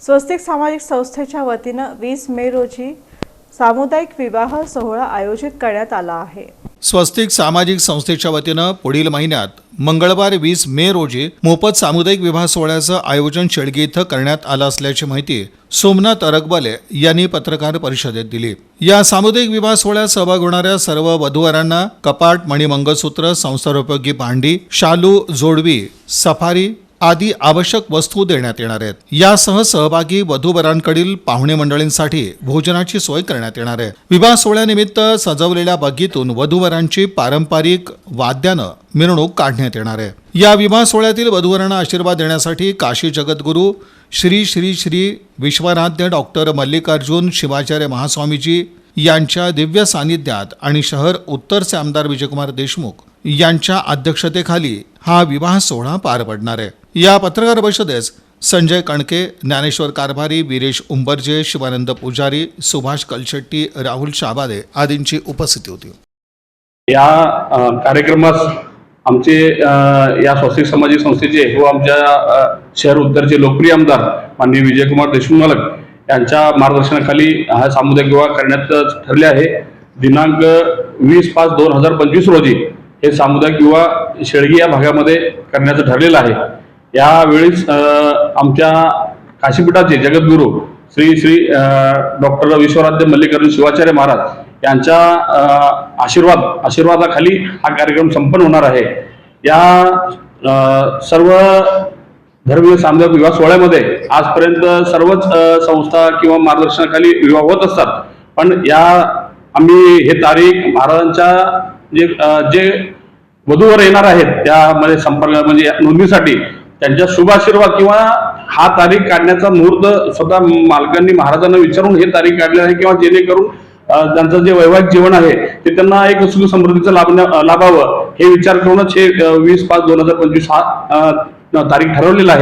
स्वस्तिक सामाजिक संस्थेच्या वतीनं 20 मे रोजी सामुदायिक विवाह सोहळा आयोजित करण्यात आला आहे। स्वस्तिक सामाजिक संस्थेच्या वतीनं पुढील महिन्यात मंगळवार 20 मे रोजी मोफत सामुदायिक विवाह सोहळ्याचं आयोजन शेळगी इथं करण्यात आलं असल्याची माहिती सोमनाथ अरगबले यांनी पत्रकार परिषदेत दिली। या सामुदायिक विवाह सोहळ्यात सहभाग होणाऱ्या सर्व वधूवरांना कपाट, मणिमंगळसूत्र, संसारोपयोगी भांडी, शालू, जोडवी, सफारी आदी आवश्यक वस्तू देण्यात येणार आहेत। यासह सहभागी वधूवरांकडील पाहुणे मंडळींसाठी भोजनाची सोय करण्यात येणार आहे। विवाह सोहळ्यानिमित्त सजवलेल्या बग्गीतून वधूवरांची पारंपरिक वाद्यानं मिरवणूक काढण्यात येणार आहे। या विवाह सोहळ्यातील वधूवरांना आशीर्वाद देण्यासाठी काशी जगद्गुरू श्री श्री श्री विश्वराध्य डॉक्टर मल्लिकार्जुन शिवाचार्य महास्वामीजी यांच्या दिव्य सानिध्यात आणि शहर उत्तरचे आमदार विजयकुमार देशमुख यांच्या अध्यक्षतेखाली हा विवाह सोहळा पार पडणार आहे। या पत्रकार परिषदेत संजय कणके, ज्ञानेश्वर कारभारी, वीरेश उंबरजे, शिवानंद पुजारी, सुभाष कलशेट्टी, राहुल शाबादे आदींची उपस्थिती होती। या कार्यक्रमास आमचे या स्वस्तिक सामाजिक संस्थेचे व आमच्या शहर उत्तरचे लोकप्रिय आमदार माननीय विजयकुमार देशमुख मालक यांच्या मार्गदर्शनाखाली हा सामुदायिक विवाह करण्यात ठरले आहे। दिनांक 20/5/2025 रोजी हे सामुदायिक विवाह शेळगी या भागामध्ये करण्याचं ठरलेलं आहे। यावेळीच आमच्या काशीपीठाचे जगद्गुरू श्री श्री डॉक्टर विश्वराध्य मल्लिकार्जुन शिवाचार्य महाराज यांच्या आशीर्वादाखाली हा कार्यक्रम संपन्न होणार आहे। या सर्व धर्मीय सामुदायिक विवाह सोहळ्यामध्ये आजपर्यंत सर्वच संस्था किंवा मार्गदर्शनाखाली विवाह होत असतात, पण आम्ही हे तारीख महाराजांच्या जे वधूवर येणार आहेत त्यामध्ये संपर्क म्हणजे नोंदणीसाठी त्यांच्या शुभ आशीर्वाद किंवा हा तारीख काढण्याचा मुहूर्त स्वतः मालकांनी महाराजांना विचारून हे तारीख काढले आहे किंवा जेणेकरून त्यांचं जे वैवाहिक जीवन आहे ते त्यांना एक सुख समृद्धीचं लाभावं हे विचार करूनच हे 20/5/2025 हा तारीख ठरवलेला आहे।